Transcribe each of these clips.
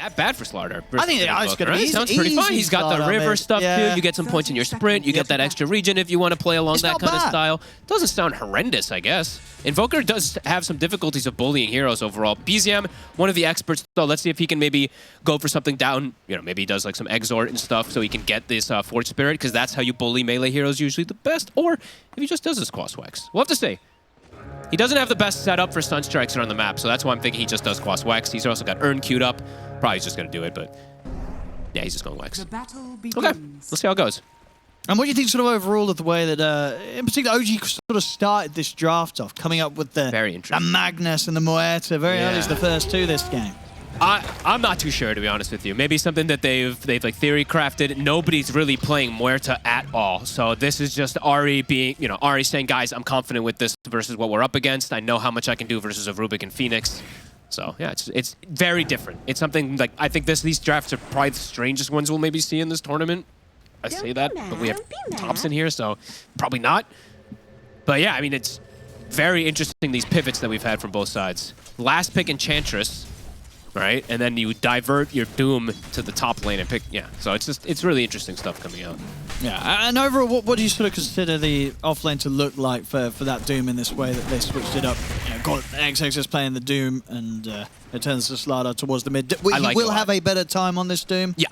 that bad for Slardar. I think it's going to be Sounds pretty fun. He's got the river stuff too. You get some points in your sprint. You get that extra regen if you want to play along that kind of style. Doesn't sound horrendous, I guess. Invoker does have some difficulties of bullying heroes overall. BZM, one of the experts, so let's see if he can maybe go for something down. You know, maybe he does like some exort and stuff so he can get this Forge Spirit, because that's how you bully melee heroes usually the best. Or if he just does his Quas Wex. We'll have to see. He doesn't have the best setup for stun strikes around the map, so that's why I'm thinking he just does Quas Wex. He's also got Urn queued up. Probably he's just going to do it, but yeah, he's just going Wex. Okay, let's see how it goes. And what do you think sort of overall of the way that, in particular, OG sort of started this draft off, coming up with the Magnus and the Muerta very early as the first two this game? I'm not too sure, to be honest with you. Maybe something that they've like theory crafted. Nobody's really playing Muerta at all. So this is just Ari being, you know, Ari saying, guys, I'm confident with this versus what we're up against. I know how much I can do versus a Rubik and Phoenix. So yeah, it's very different. It's something like, I think these drafts are probably the strangest ones we'll maybe see in this tournament. I say that, but we have Thompson here, so probably not. But yeah, I mean, it's very interesting, these pivots that we've had from both sides. Last pick Enchantress, right? And then you divert your Doom to the top lane and pick, so it's really interesting stuff coming out. Yeah, and overall, what do you sort of consider the off lane to look like for that Doom in this way that they switched it up? You know, got XXS playing the Doom, and it turns the Slardar towards the mid. He will have a better time on this Doom. Yeah.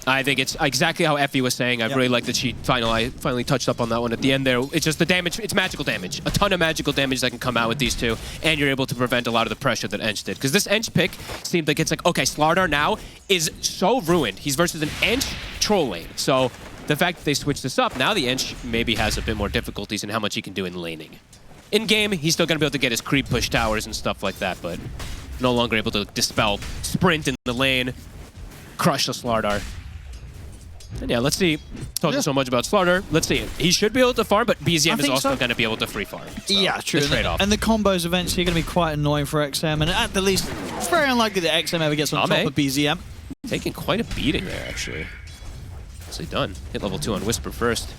I think it's exactly how Effie was saying. I really like that she finally touched up on that one at the end there. It's just the damage. It's magical damage. A ton of magical damage that can come out with these two, and you're able to prevent a lot of the pressure that Ench did. Because this Ench pick seemed like it's like, okay, Slardar now is so ruined. He's versus an Ench troll lane. So the fact that they switched this up, now the Ench maybe has a bit more difficulties in how much he can do in laning. In game, he's still going to be able to get his creep push towers and stuff like that, but no longer able to dispel sprint in the lane, crush the Slardar. And yeah, let's see. Talking so much about Slardar, let's see. He should be able to farm, but BZM is also going to be able to free farm. So yeah, true. And the combos eventually are going to be quite annoying for XM, and at the least, it's very unlikely that XM ever gets on top of BZM. Taking quite a beating there, actually. Nicely done. Hit level 2 on Whisper first.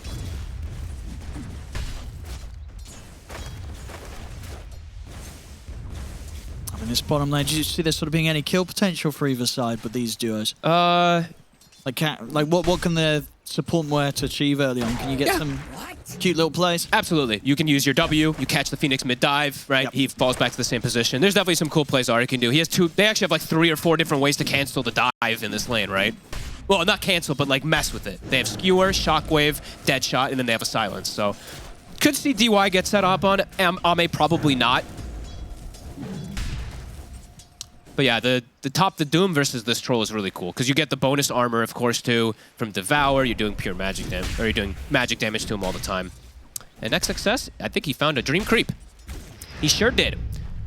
In this bottom lane, do you see there sort of being any kill potential for either side, but these duos? Like what can the support Muerta achieve early on? Can you get some cute little plays? Absolutely. You can use your W, you catch the Phoenix mid-dive, right? He falls back to the same position. There's definitely some cool plays Ari can do. He has they actually have like 3 or 4 different ways to cancel the dive in this lane, right? Well, not cancel, but like mess with it. They have Skewer, Shockwave, Deadshot, and then they have a Silence. So could see DY get set up on Ame, probably not. But yeah, the Doom versus this troll is really cool because you get the bonus armor, of course, too, from Devour. You're doing pure magic damage, or you're doing magic damage to him all the time. And XXS, I think he found a Dream Creep. He sure did.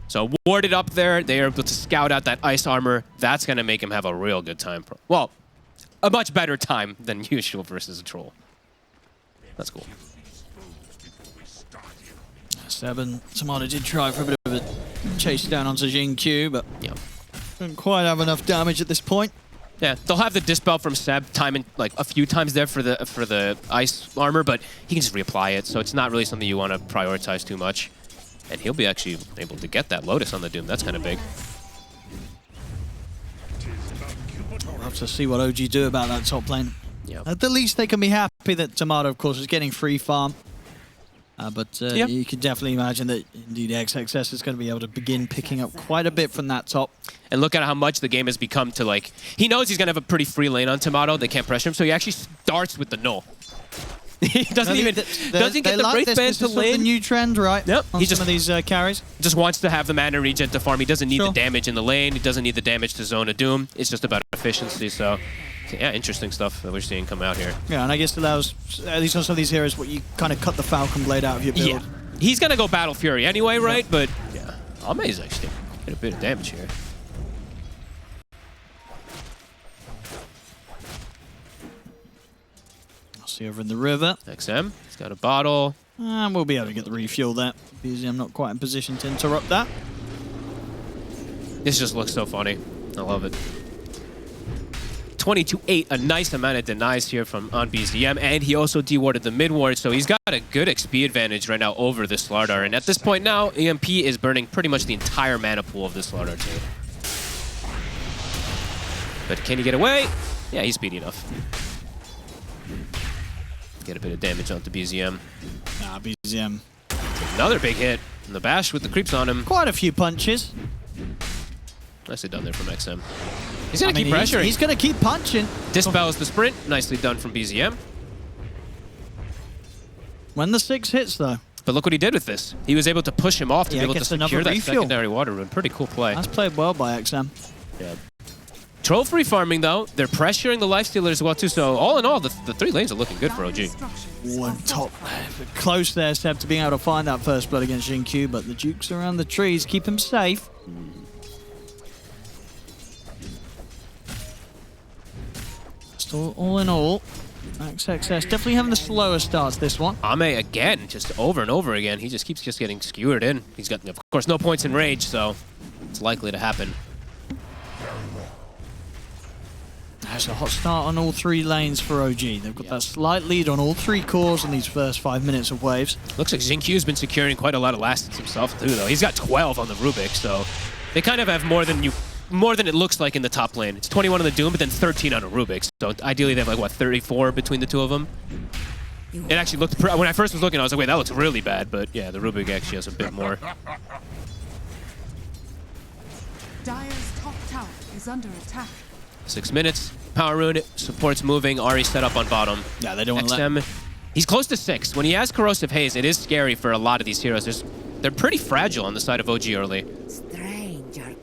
So warded up there, they are able to scout out that ice armor. That's going to make him have a real good time. Well, a much better time than usual versus a troll. That's cool. 7. Tamada did try for a bit of a chase down onto Jin Q, but didn't quite have enough damage at this point. Yeah, they'll have the dispel from Seb timing like a few times there for the ice armor, but he can just reapply it, so it's not really something you want to prioritize too much. And he'll be actually able to get that Lotus on the Doom. That's kind of big. We'll have to see what OG do about that top lane. At the least, they can be happy that Tomato, of course, is getting free farm. But you could definitely imagine that indeed XXS is going to be able to begin picking up quite a bit from that top. And look at how much the game has become to like, he knows he's going to have a pretty free lane on Tomato. They can't pressure him, so he actually starts with the null. He doesn't get the Wraith Band to lane. The new trend, right? Yep. On some of these carries. Just wants to have the mana regen to farm. He doesn't need the damage in the lane. He doesn't need the damage to zone a Doom. It's just about efficiency, so yeah, interesting stuff that we're seeing come out here. Yeah, and I guess it allows, at least on some of these heroes, what you kind of cut the Falcon Blade out of your build. Yeah. He's going to go Battle Fury anyway, right? But yeah, Ame actually getting a bit of damage here. I'll see over in the river. XM, he's got a bottle. And we'll be able to get the refuel there. BZM not quite in position to interrupt that. This just looks so funny. I love it. 22-8, a nice amount of denies here on BZM, and he also dewarded the mid ward, so he's got a good XP advantage right now over the Slardar. And at this point now, EMP is burning pretty much the entire mana pool of the Slardar team. But can he get away? Yeah, he's speedy enough. Get a bit of damage onto BZM. Nah, BZM. Another big hit. And the bash with the creeps on him. Quite a few punches. Nicely done there from XM. He's going to keep pressuring. He's going to keep punching. Dispels the sprint. Nicely done from BZM. When the 6 hits, though. But look what he did with this. He was able to push him off to be able to secure that secondary water rune. Pretty cool play. That's played well by XM. Yeah. Troll free farming, though. They're pressuring the lifestealer as well, too. So all in all, the 3 lanes are looking good for OG. One top. Close there, Seb, to being able to find that first blood against Xingqiu, but the Dukes around the trees keep him safe. Still, all in all, XXS definitely having the slower starts this one. Ame, again, just over and over again. He just keeps getting skewered in. He's got, of course, no points in rage, so it's likely to happen. There's a hot start on all 3 lanes for OG. They've got that slight lead on all 3 cores in these first 5 minutes of waves. Looks like Xingqiu's been securing quite a lot of last himself too, though. He's got 12 on the Rubik, so they kind of have more than it looks like in the top lane. It's 21 on the Doom, but then 13 on a Rubik. So ideally they have like, what, 34 between the 2 of them? It actually looked, when I first was looking, I was like, wait, that looks really bad. But yeah, the Rubik actually has a bit more. Dire's top tower is under attack. 6 minutes. Power rune, support's moving. Ahri set up on bottom. Yeah, they don't want to let... He's close to 6. When he has Corrosive Haze, it is scary for a lot of these heroes. They're pretty fragile on the side of OG early.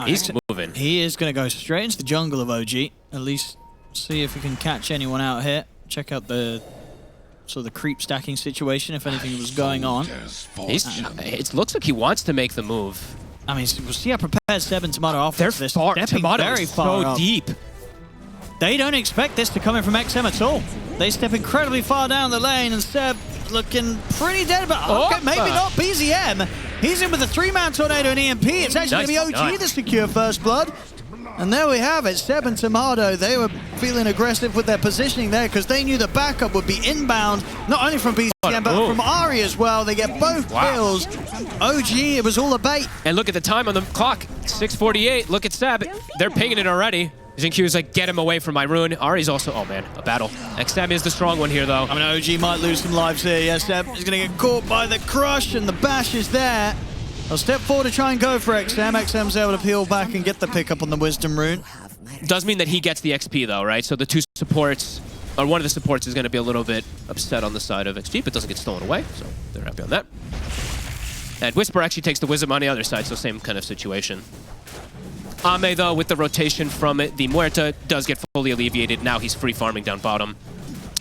He's moving. He is going to go straight into the jungle of OG. At least see if we can catch anyone out here. Check out the sort of the creep stacking situation, if anything was going on. It looks like he wants to make the move. I mean, we'll see how prepared Seb and Tomato are for this. They're far, Tomato very is far so up. deep. They don't expect this to come in from XM at all. They step incredibly far down the lane, and Seb looking pretty dead, but okay, maybe not. BZM, he's in with a 3-man tornado and EMP. It's actually going to be OG to secure first blood. And there we have it. Seb and Tomato, they were feeling aggressive with their positioning there because they knew the backup would be inbound, not only from BZM, but from Ahri as well. They get both kills. OG, it was all a bait. And look at the time on the clock, 6:48. Look at Seb. They're pinging it already. Xingqiu's like, get him away from my rune. Ahri's also, oh man, a battle. XM is the strong one here, though. I mean, OG might lose some lives here. Yes, Seb is going to get caught by the crush, and the bash is there. I'll step forward to try and go for XM. XM's able to peel back and get the pickup on the Wisdom rune. Does mean that he gets the XP, though, right? So the 2 supports, or one of the supports is going to be a little bit upset on the side of XG, but doesn't get stolen away, so they're happy on that. And Whisper actually takes the Wisdom on the other side, so same kind of situation. Ame, though, with the rotation from it, the Muerta does get fully alleviated. Now he's free farming down bottom.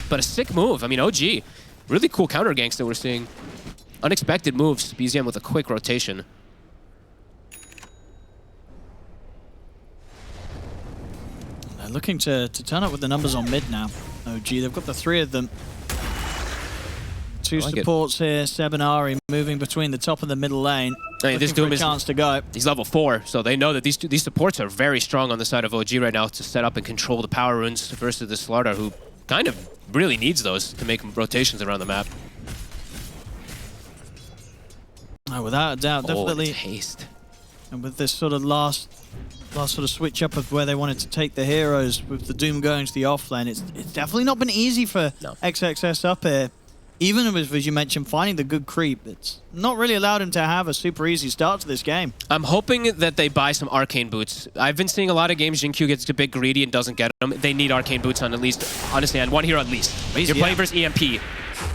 But a sick move. I mean, OG, really cool counter ganks that we're seeing. Unexpected moves. BZM with a quick rotation. They're looking to turn up with the numbers on mid now. OG, they've got the 3 of them. 2 supports here, Seb and Ahri moving between the top and the middle lane. Hey, this Doom is a chance to go. He's level 4, so they know that these supports are very strong on the side of OG right now to set up and control the power runes versus the Slardar, who kind of really needs those to make rotations around the map. Oh, without a doubt, definitely. Taste. And with this sort of last sort of switch up of where they wanted to take the heroes with the Doom going to the off lane, it's definitely not been easy for XXS up here. Even with, as you mentioned, finding the good creep, it's not really allowed him to have a super easy start to this game. I'm hoping that they buy some Arcane Boots. I've been seeing a lot of games Xingqiu gets a bit greedy and doesn't get them. They need Arcane Boots on at least, honestly, on one hero at least. You're playing versus EMP.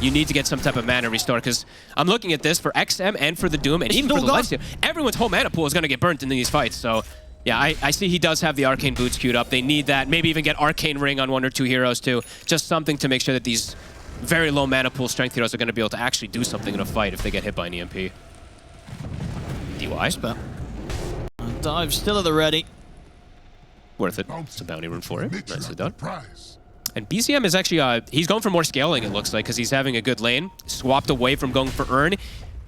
You need to get some type of mana restore, because I'm looking at this for XM and for the Doom, and even for the Lifesteal. Everyone's whole mana pool is going to get burnt in these fights, so yeah, I see he does have the Arcane Boots queued up. They need that. Maybe even get Arcane Ring on 1 or 2 heroes too. Just something to make sure that these very low mana pool strength heroes are going to be able to actually do something in a fight if they get hit by an EMP. DY. Dive still at the ready. Worth it. It's a bounty rune for it. Nicely done. And BZM is actually, he's going for more scaling, it looks like, because he's having a good lane. Swapped away from going for Urn.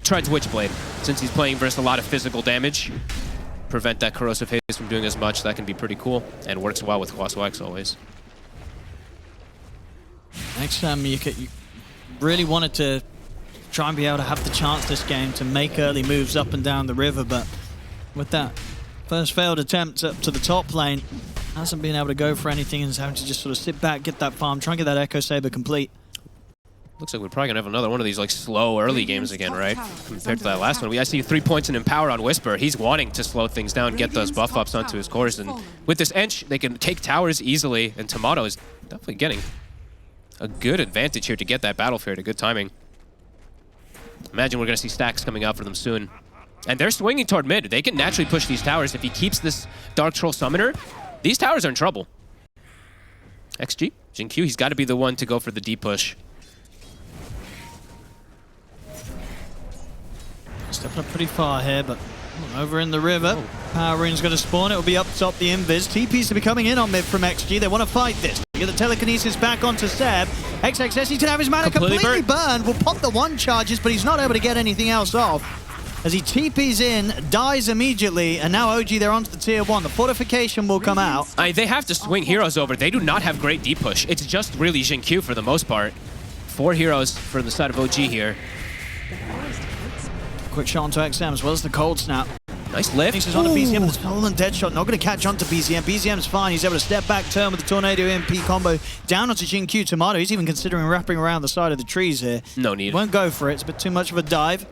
Tried Switchblade, since he's playing versus a lot of physical damage. Prevent that Corrosive Haze from doing as much. That can be pretty cool. And works well with Quaswax always. Next time you really wanted to try and be able to have the chance this game to make early moves up and down the river, but with that first failed attempt up to the top lane, hasn't been able to go for anything and is having to just sort of sit back, get that farm, try and get that Echo Saber complete. Looks like we're probably gonna have another one of these like slow early games again, right? Compared to that last one. I see 3 points in Empower on Whisper. He's wanting to slow things down, get those buff ups onto his cores, and with this Ench, they can take towers easily, and Tomato is definitely getting a good advantage here to get that Battle Fury at a good timing. Imagine we're gonna see stacks coming out for them soon. And they're swinging toward mid. They can naturally push these towers. If he keeps this Dark Troll Summoner, these towers are in trouble. XG, Jin-Q, he's gotta be the one to go for the deep push. Stepping up pretty far here, but over in the river. Power Rune's going to spawn. It'll be up top the Invis. TP's to be coming in on mid from XG. They want to fight this. They get the telekinesis back onto Seb. XXS, he's going to have his mana completely burned. Will pop the one charges, but he's not able to get anything else off. As he TP's in, dies immediately, and now OG, they're onto the tier 1. The fortification will come out. They have to swing heroes over. They do not have great deep push. It's just really Jin-Q for the most part. 4 heroes for the side of OG here. Quick shot onto XM as well as the cold snap. Nice lift. He's on a BZM with the stolen dead shot. Not going to catch onto BZM. BZM's fine. He's able to step back, turn with the Tornado MP combo down onto Jin-Q. Tomato. He's even considering wrapping around the side of the trees here. No need. Won't go for it. It's a bit too much of a dive.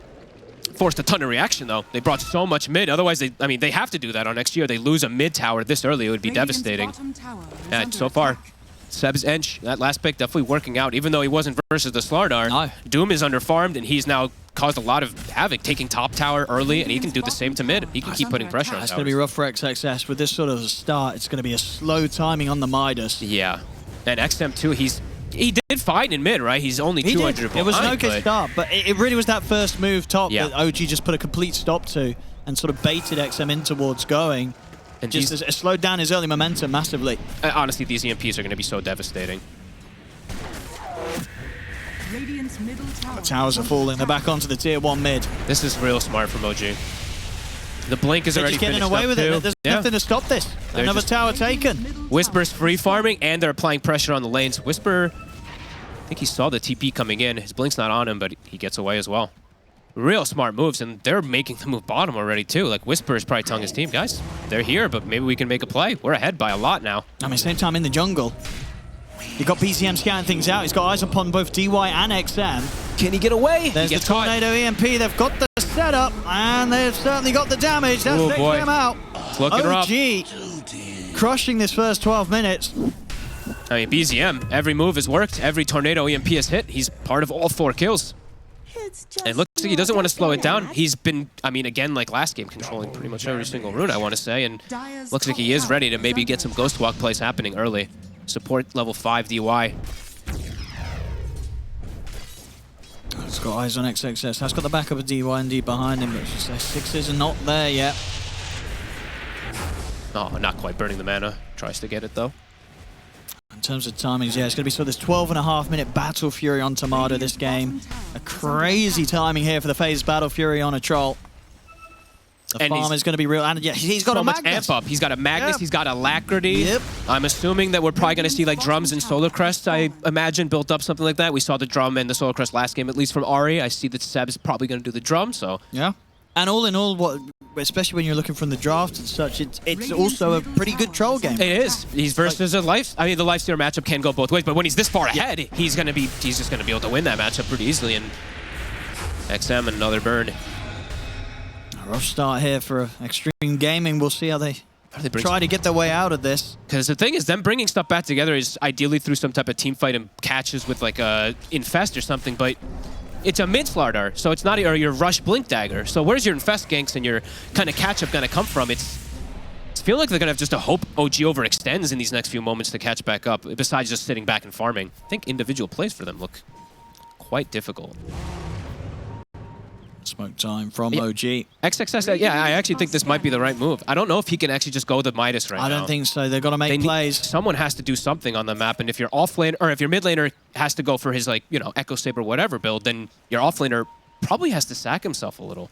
Forced a ton of reaction though. They brought so much mid. Otherwise, they have to do that on next year. They lose a mid tower this early. It would be devastating. And so far, Seb's Ench, that last pick definitely working out. Even though he wasn't versus the Slardar, no. Doom is underfarmed and he's now caused a lot of havoc, taking top tower early, and he can do the same to mid. He can keep putting pressure on towers. It's going to be rough for XXS. With this sort of start, it's going to be a slow timing on the Midas. Yeah. And XM too, he did fine in mid, right? He's only 200 behind. It was an okay start, but it really was that first move top that OG just put a complete stop to and sort of baited XM in towards going. And just it slowed down his early momentum massively. Honestly, these EMPs are going to be so devastating. The towers are falling. They're back onto the tier 1 mid. This is real smart from OG. The blink is already getting away with it. There's nothing to stop this. Another tower taken. Whisper's free farming, and they're applying pressure on the lanes. Whisper, I think he saw the TP coming in. His blink's not on him, but he gets away as well. Real smart moves, and they're making the move bottom already too. Like Whisper is probably telling his team, guys, they're here, but maybe we can make a play. We're ahead by a lot now. I mean, same time in the jungle. You got BCM scanning things out. He's got eyes upon both DY and XM. Can he get away? There's the Tornado EMP. They've got the setup, and they've certainly got the damage. That's XM out. Looking OG crushing this first 12 minutes. I mean, BZM, every move has worked. Every Tornado EMP has hit. He's part of all 4 kills. And it looks like he doesn't want to slow it down. He's been, I mean, again, like last game, controlling pretty much every single rune, I want to say. And looks like he is ready to maybe get some Ghost Walk plays happening early. Support level 5 DY. He's got eyes on XXS. Has got the backup of DYND behind him, but S6s are not there yet. Oh, not quite burning the mana. Tries to get it, though. In terms of timings, yeah, it's going to be sort of this 12.5-minute Battle Fury on Tomato this game. A crazy timing here for the phase Battle Fury on a Troll. The farm is going to be real. And yeah, he's got so a much Magnus. amp up. He's got a Magnus, he's got Alacrity. Yep. I'm assuming that we're probably going to see like drums and Solar Crest, I imagine, built up something like that. We saw the drum and the Solar Crest last game, at least from Ari. I see that Seb's probably going to do the drum, so. Yeah. And all in all, especially when you're looking from the draft and such, it's also a pretty good Troll game. It is. He's versus a life. I mean, the Lifestealer matchup can go both ways, but when he's this far ahead, he's just going to be able to win that matchup pretty easily. And XM, another burn. A rough start here for Xtreme Gaming. We'll see how they try to get their way out of this. Because the thing is, them bringing stuff back together is ideally through some type of team fight and catches with like a Infest or something, but it's a mid Slardar, so it's not your rush Blink Dagger. So where's your Infest ganks and your kind of catch-up going to come from? It's feel like they're going to have just a hope OG overextends in these next few moments to catch back up, besides just sitting back and farming. I think individual plays for them look quite difficult. Smoke time from OG. XXS, yeah, I actually think this might be the right move. I don't know if he can actually just go the Midas right now. I don't think so. They've got to make plays. Someone has to do something on the map, and if your offlaner, or if your mid laner has to go for his, like, you know, Echo Saber whatever build, then your offlaner probably has to sack himself a little.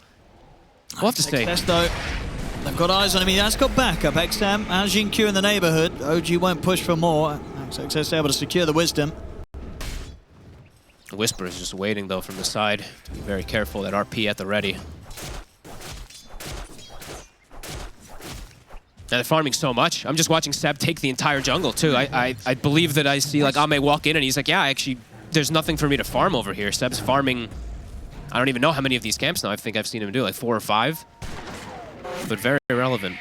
We'll have to see. Though, they've got eyes on him. He has got backup. XM and Jin-Q in the neighborhood. OG won't push for more. XXS able to secure the Wisdom. Whisper is just waiting, though, from the side. To be very careful, that RP at the ready. they're farming so much. I'm just watching Seb take the entire jungle, too. I believe that I see, like, Ame walk in, and he's like, yeah, actually, there's nothing for me to farm over here. Seb's farming, I don't even know how many of these camps now I think I've seen him do, like 4 or 5. But very irrelevant.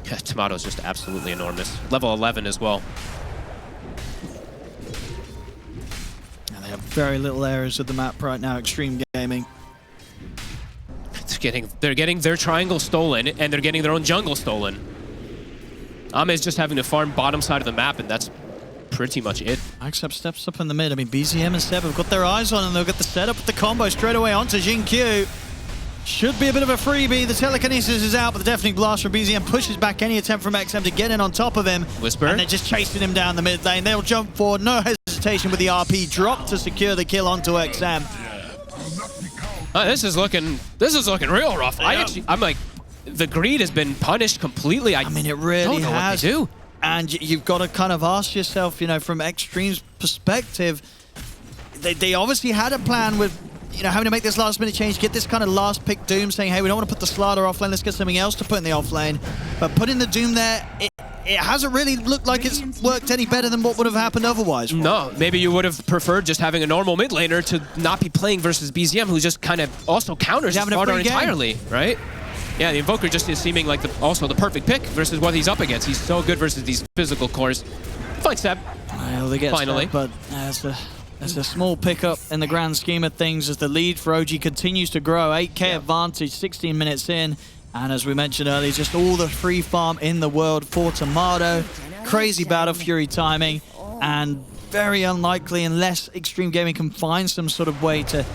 Yeah, Tomato's just absolutely enormous. Level 11 as well. And they have very little areas of the map right now, Xtreme Gaming. They're getting their triangle stolen, and they're getting their own jungle stolen. Ame's just having to farm bottom side of the map, and that's pretty much it. Xtreme steps up in the mid. I mean, BZM and Seb have got their eyes on, and they'll get the setup with the combo straight away onto Jin-Q. Should be a bit of a freebie. The telekinesis is out, but the deafening blast from BZM pushes back any attempt from XM to get in on top of him. Whisper. And they're just chasing him down the mid lane. They'll jump forward, no hesitation with the RP drop to secure the kill onto XM. This is looking real rough. Yeah. I'm like, the greed has been punished completely. I mean, it really don't know has. what they do. And you've got to kind of ask yourself, you know, from Xtreme's perspective, they obviously had a plan with, you know, having to make this last minute change, get this kind of last pick Doom, saying, hey, we don't want to put the Slider off lane, let's get something else to put in the off lane. But putting the Doom there, it hasn't really looked like it's worked any better than what would have happened otherwise. No, maybe you would have preferred just having a normal mid laner to not be playing versus BZM, who just kind of also counters Smarter entirely, right? Yeah, the Invoker just is seeming like also the perfect pick versus what he's up against. He's so good versus these physical cores. Fine, Seb. Well, they get finally. Seb, but there's a small pickup in the grand scheme of things as the lead for OG continues to grow. 8k advantage, 16 minutes in. And as we mentioned earlier, just all the free farm in the world for Tomato. Crazy Battle Fury timing. And very unlikely, unless Xtreme Gaming can find some sort of way to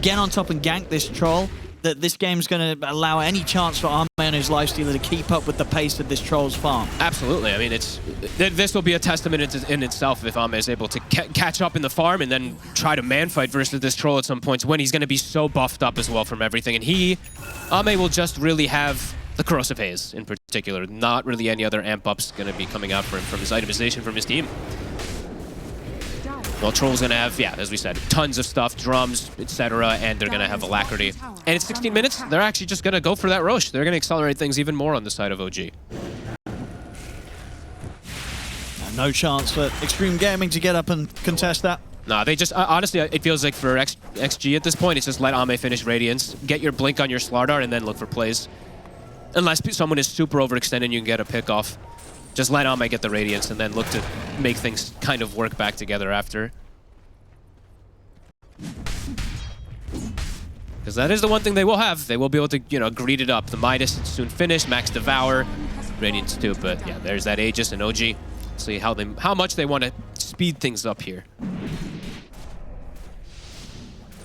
get on top and gank this troll, that this game's going to allow any chance for Ame and his lifestealer to keep up with the pace of this troll's farm. Absolutely. I mean, this will be a testament in itself if Ame is able to catch up in the farm and then try to man fight versus this troll at some points when he's going to be so buffed up as well from everything. And Ame will just really have the Corrosive Haze in particular. Not really any other amp ups going to be coming out for him from his itemization from his team. Well, Troll's going to have, yeah, as we said, tons of stuff, drums, etc., and they're going to have Alacrity. And it's 16 minutes. They're actually just going to go for that Roche. They're going to accelerate things even more on the side of OG. No chance for Xtreme Gaming to get up and contest that. Nah, they just, honestly, it feels like for XG at this point, it's just let Ame finish Radiance, get your Blink on your Slardar, and then look for plays. Unless someone is super overextended, you can get a pick off. Just let Ame get the Radiance and then look to make things kind of work back together after. Because that is the one thing they will have. They will be able to, you know, greed it up. The Midas is soon finished, Max Devour, Radiance too. But yeah, there's that Aegis and OG. See how much they want to speed things up here.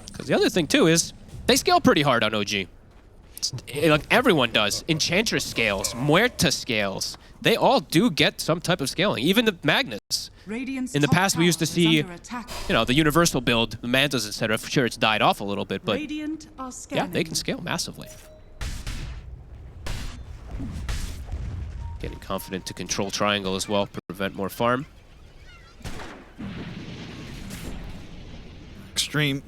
Because the other thing too is they scale pretty hard on OG. Like everyone does. Enchantress scales, Muerta scales. They all do get some type of scaling. Even the Magnus. In the past, we used to see, you know, the universal build, the Mantas, etc. For sure, it's died off a little bit, but yeah, they can scale massively. Getting confident to control triangle as well, prevent more farm. Xtreme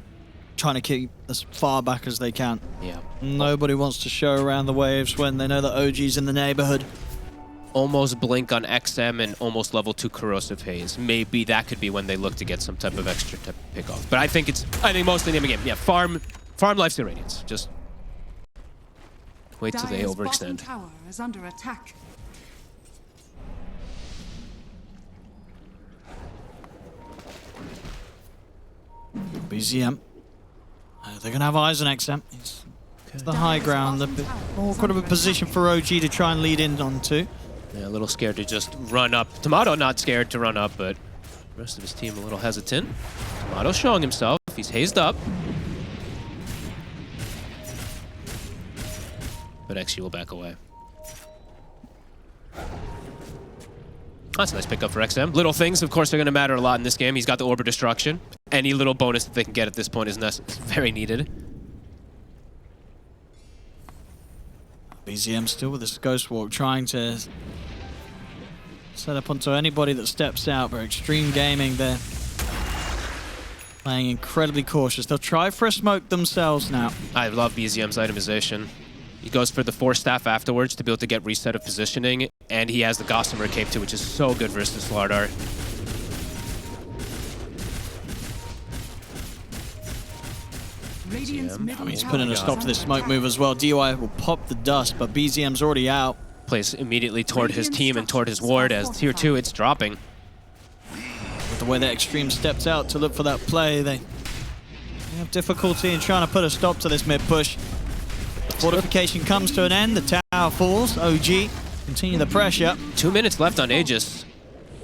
trying to keep as far back as they can. Yeah. Nobody wants to show around the waves when they know that OG's in the neighborhood. Almost Blink on XM and almost level 2 Corrosive Haze. Maybe that could be when they look to get some type of extra pick off. But I think mostly the name of the game. Yeah, farm lifesteal Radiance. Just wait till they overextend. Tower is under attack. BZM. They're going to have eyes on XM. It's the high ground, a bit awkward of a position for OG to try and lead in onto. Yeah, a little scared to just run up. Tomato not scared to run up, but the rest of his team a little hesitant. Tomato showing himself. He's hazed up. But XG will back away. That's a nice pickup for XM. Little things, of course, are going to matter a lot in this game. He's got the Orb of Destruction. Any little bonus that they can get at this point is very needed. BZM still with this Ghost Walk, trying to set up onto anybody that steps out, but Xtreme Gaming, they're Playing incredibly cautious. They'll try for a smoke themselves now. I love BZM's itemization. He goes for the Force Staff afterwards to be able to get reset of positioning, and he has the Gossamer Cape too, which is so good versus Slardar. He's putting a stop to this smoke move as well. DUI will pop the dust, but BZM's already out. Plays immediately toward his team and toward his ward as tier 2, it's dropping. With the way that Xtreme stepped out to look for that play, they have difficulty in trying to put a stop to this mid push. The fortification comes to an end, the tower falls. OG continue the pressure. 2 minutes left on Aegis.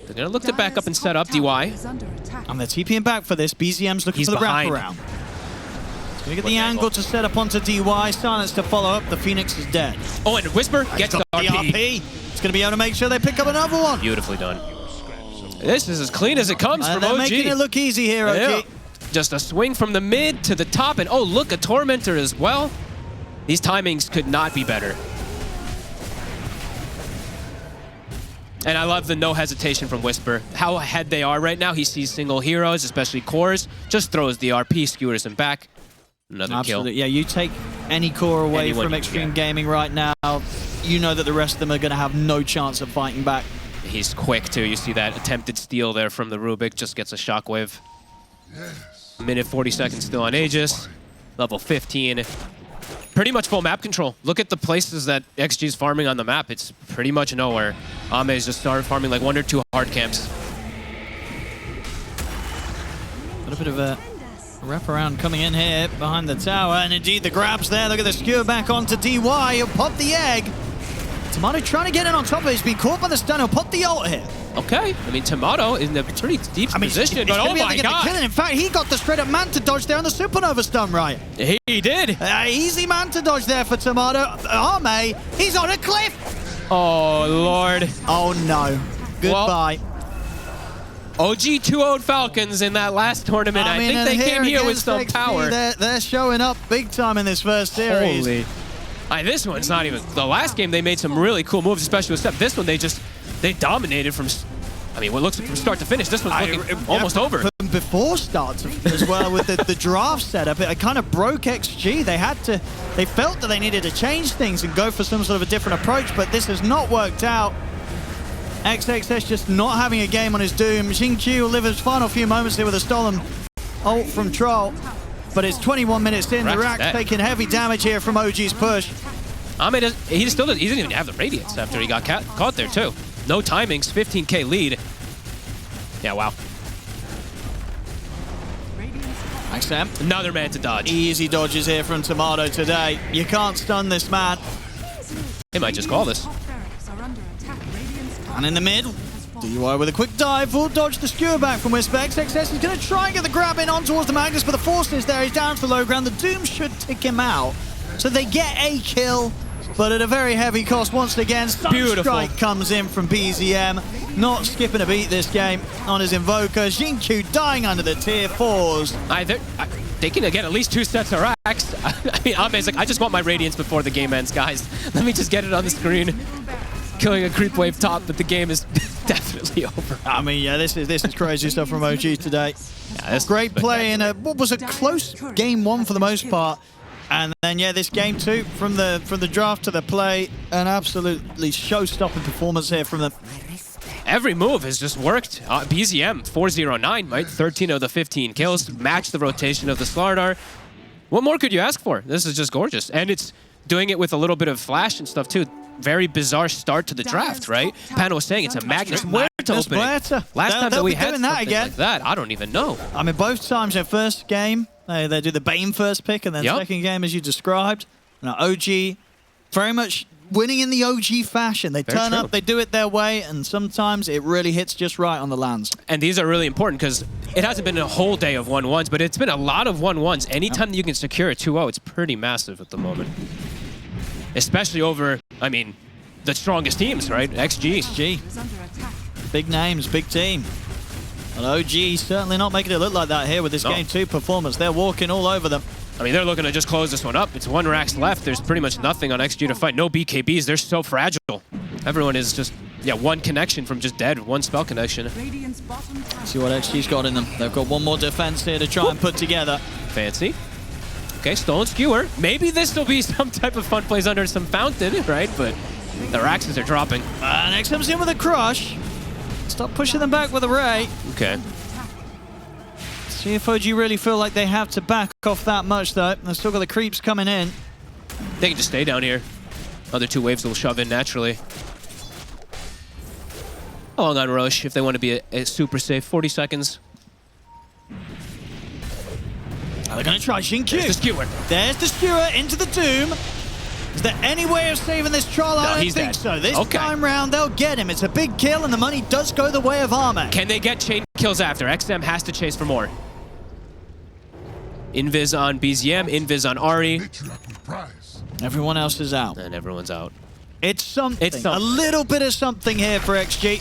They're going to look to back up and set up DY. And they're TPing back for this. BZM's looking for the wraparound. Gonna get the angle to set up onto DY. Silence to follow up. The Phoenix is dead. Oh, and Whisper gets the RP. It's going to be able to make sure they pick up another one. Beautifully done. This is as clean as it comes from they're OG. Making it look easy here, OG. Yeah. Just a swing from the mid to the top, and oh, look, a Tormentor as well. These timings could not be better. And I love the no hesitation from Whisper. How ahead they are right now. He sees single heroes, especially cores, just throws the RP, skewers him back. Another Absolutely. kill. Yeah, you take any core away Anyone from Xtreme Gaming right now, you know that the rest of them are going to have no chance of fighting back. He's quick, too. You see that attempted steal there from the Rubik. Just gets a shockwave. Minute 40 seconds still on Aegis. Level 15. Pretty much full map control. Look at the places that XG's farming on the map. It's pretty much nowhere. Ame's just started farming like 1 or 2 hard camps. A little bit of a wraparound coming in here behind the tower, and indeed the grabs there. Look at the skewer back onto DY. He'll pop the egg. Tomato trying to get in on top of it. He's been caught by the stun. He'll pop the ult here. Okay. I mean, Tomato is in a pretty deep position, but oh my god. In fact, he got the straight up Manta dodge there on the Supernova stun, right? He did. Easy Manta dodge there for Tomato. Ame, he's on a cliff. Oh, Lord. Oh, no. Goodbye. Well, OG 2-0'd Falcons in that last tournament. I think they came here with some power. They're showing up big time in this first series. Holy. This one's not even... The last game, they made some really cool moves, especially with Step. This one, they dominated from... I mean, what looks like from start to finish. This one's looking almost over. Before start as well with the draft setup, it kind of broke XG. They felt that they needed to change things and go for some sort of a different approach, but this has not worked out. XXS just not having a game on his doom. Xingqiu will live his final few moments here with a stolen ult from Troll. But it's 21 minutes in. The Rack's taking heavy damage here from OG's push. He didn't even have the Radiance after he got caught there, too. No timings, 15k lead. Yeah, wow. Another man to dodge. Easy dodges here from Tomato today. You can't stun this man. They might just call this. And in the mid, DUI with a quick dive, will dodge the skewer back from Whisper. XXS is going to try and get the grab in on towards the Magnus, but the Force is there. He's down to the low ground. The Doom should tick him out. So they get a kill, but at a very heavy cost once again. Sunstrike comes in from BZM. Not skipping a beat this game on his Invoker. Xingqiu dying under the tier 4s. They can get at least 2 sets of racks. I mean, Ame's like, I just want my Radiance before the game ends, guys. Let me just get it on the screen. Killing a creep wave top, but the game is definitely over. I mean, yeah, this is crazy stuff from OG today. Yeah, great play in what was a close game 1 for the most part, and then yeah, this game 2 from the draft to the play, an absolutely show-stopping performance here from them. Every move has just worked. BZM 409, right? 13 of the 15 kills, matched the rotation of the Slardar. What more could you ask for? This is just gorgeous, and it's doing it with a little bit of flash and stuff too. Very bizarre start to the draft, right? Pano was saying it's a Magnus Muerta opening. Last time that we had something like that, I don't even know. I mean, both times their first game, they do the Bane first pick, and then second game, as you described. Now, OG, very much winning in the OG fashion. They turn up, they do it their way, and sometimes it really hits just right on the lands. And these are really important because it hasn't been a whole day of 1-1s, but it's been a lot of 1-1s. Anytime you can secure a 2-0, it's pretty massive at the moment. Especially over, I mean, the strongest teams, right? XG. Big names, big team. And OG certainly not making it look like that here with this game 2 performance. They're walking all over them. I mean, they're looking to just close this one up. It's 1 racks left. There's pretty much nothing on XG to fight. No BKBs. They're so fragile. Everyone is just Yeah, one connection from just dead. One spell connection. Radiant's bottom tower. See what XG's got in them. They've got one more defense here to try and put together. Fancy. Okay, stolen skewer. Maybe this will be some type of fun plays under some fountain, right? But their axes are dropping. Next comes in with a crush. Stop pushing them back with a ray. Okay. See if OG really feel like they have to back off that much, though. They've still got the creeps coming in. They can just stay down here. Other two waves will shove in naturally. How long on Roche if they want to be a super safe? 40 seconds. They're going to try Xingqiu. There's the skewer. There's the skewer into the Doom. Is there any way of saving this troll? I don't think so. This time round, they'll get him. It's a big kill, and the money does go the way of Arme. Can they get chain kills after? XM has to chase for more. Invis on BZM, Invis on Ari. Everyone else is out. And everyone's out. It's something. It's something. A little bit of something here for XG.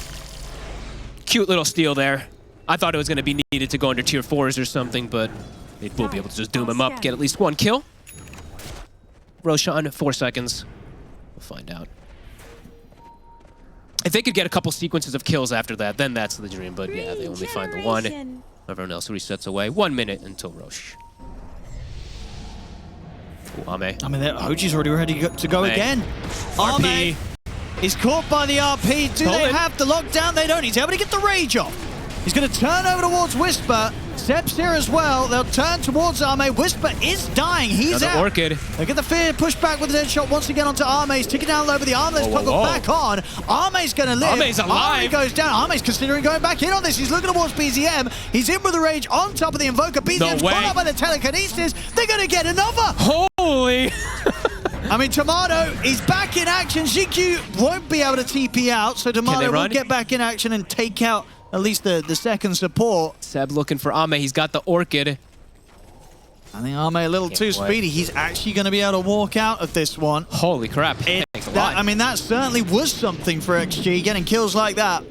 Cute little steal there. I thought it was going to be needed to go under tier 4s or something, but they will be able to just doom him up, get at least one kill. Roshan, 4 seconds. We'll find out. If they could get a couple sequences of kills after that, then that's the dream. But yeah, they only find the one. Everyone else resets away. 1 minute until Roche. Ooh, Arme. I mean, OG's already ready to go again. Arme is caught by the RP. Do they have the lockdown? They don't. He's able to get the rage off. He's going to turn over towards Whisper. Seb's here as well. They'll turn towards Arme. Whisper is dying. He's out. Orchid. They get the fear push back with the dead shot once again onto Arme. He's ticking down low, but the Armlet's toggled back on. Arme's going to live. Arme's alive. Arme goes down. Arme's considering going back in on this. He's looking towards BZM. He's in with the rage on top of the Invoker. BZM's caught up by the telekinesis. They're going to get another. Holy. I mean, Tomato is back in action. Xingqiu won't be able to TP out, so Tomato will get back in action and take out at least the second support. Seb looking for Arme. He's got the Orchid. I think Arme a little too speedy. He's actually going to be able to walk out of this one. Holy crap. Thanks a lot. I mean, that certainly was something for XG, getting kills like that.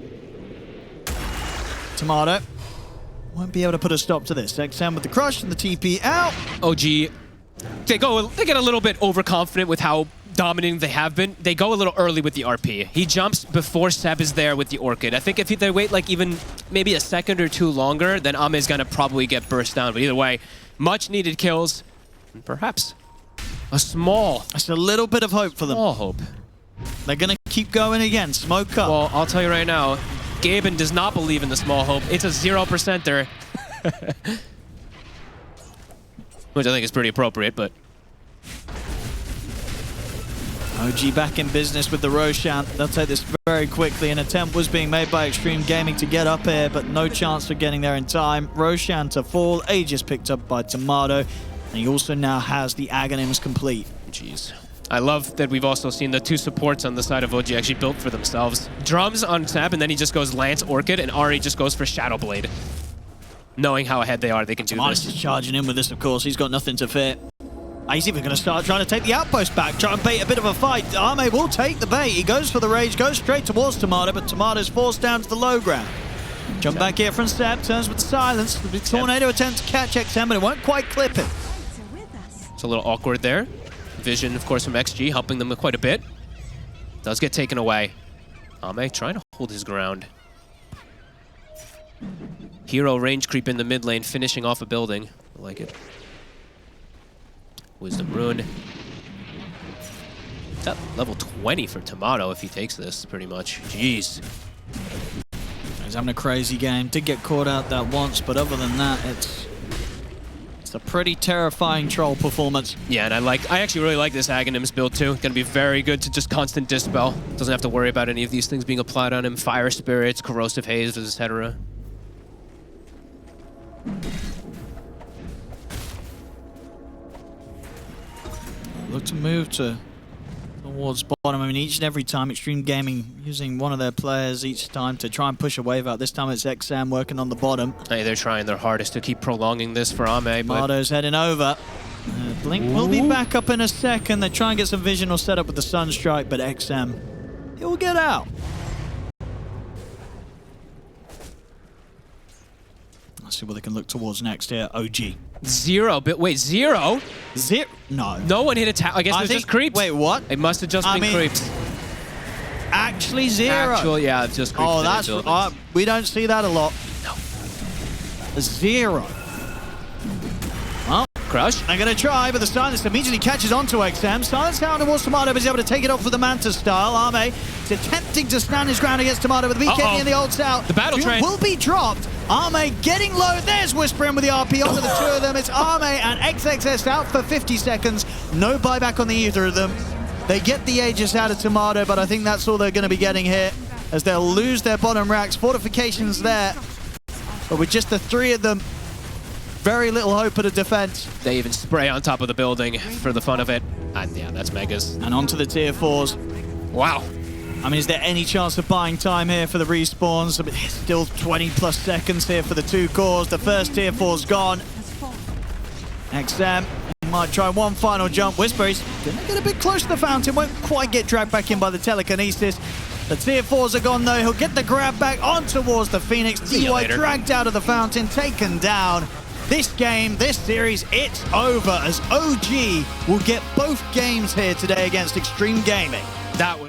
Tomato won't be able to put a stop to this. XM with the crush and the TP out. OG, they get a little bit overconfident with how dominating they have been. They go a little early with the RP. He jumps before Seb is there with the Orchid. I think if they wait like even maybe a second or two longer, then Arme is going to probably get burst down. But either way, much needed kills. And perhaps it's a little bit of hope for them. Small hope. They're going to keep going again. Smoke up. Well, I'll tell you right now, Gaben does not believe in the small hope. It's a 0%er. Which I think is pretty appropriate, but OG back in business with the Roshan. They'll take this very quickly. An attempt was being made by Xtreme Gaming to get up here, but no chance of getting there in time. Roshan to fall. Aegis picked up by Tomato. And he also now has the Aghanims complete. Jeez. I love that we've also seen the two supports on the side of OG actually built for themselves. Drums on Seb, and then he just goes Lance Orchid, and Ari just goes for Shadow Blade. Knowing how ahead they are, they can do Tomato's this. just charging in with this, of course. He's got nothing to fear. He's even going to start trying to take the outpost back, try and bait a bit of a fight. Arme will take the bait. He goes for the rage, goes straight towards Tomato, but Tomato's forced down to the low ground. Jump back here from Seb, turns with the silence. The Tornado attempts to catch XM, but it won't quite clip him. It's a little awkward there. Vision, of course, from XG, helping them quite a bit. Does get taken away. Arme trying to hold his ground. Hero range creep in the mid lane, finishing off a building. I like it. Wisdom Rune. It's at level 20 for Tomato if he takes this, pretty much. Jeez. He's having a crazy game. Did get caught out that once, but other than that, it's a pretty terrifying troll performance. Yeah, and I actually really like this Aghanims build too. Gonna be very good to just constant dispel. Doesn't have to worry about any of these things being applied on him. Fire spirits, corrosive haze, etc. Look to move towards bottom. I mean, each and every time, Xtreme Gaming using one of their players each time to try and push a wave out. This time it's XM working on the bottom. Hey, they're trying their hardest to keep prolonging this for Arme. Mardo's heading over. Blink will be back up in a second. They try and get some vision or set up with the Sunstrike, but XM, he will get out. Let's see what they can look towards next here. OG. Zero, but wait, zero? No. No one hit attack. I guess it was just creeps. Wait, what? It must have just been creeps. actually 0. Yeah, just Oh, that's we don't see that a lot. No. 0. Well, Crush. I'm going to try, but the Silence immediately catches onto XM. Silence down towards Tomato, but he's able to take it off with the Manta style. Arme is attempting to stand his ground against Tomato, but the BKB and the ult's out. The battle train will be dropped. Arme getting low. There's Whispering with the RP onto the two of them. It's Arme and XXS out for 50 seconds. No buyback on the either of them. They get the Aegis out of Tomato, but I think that's all they're going to be getting here, as they'll lose their bottom racks. Fortifications there, but with just the 3 of them, very little hope at a defense. They even spray on top of the building for the fun of it. And yeah, that's Megas. And onto the tier 4s. Wow. I mean, is there any chance of buying time here for the respawns? I mean, still 20 plus seconds here for the 2 cores. The first tier 4's gone. XM might try one final jump. Whisper is gonna get a bit close to the fountain. Won't quite get dragged back in by the telekinesis. The tier 4s are gone though. He'll get the grab back on towards the Phoenix. DY dragged out of the fountain, taken down. This game, this series, it's over, as OG will get both games here today against Xtreme Gaming. That was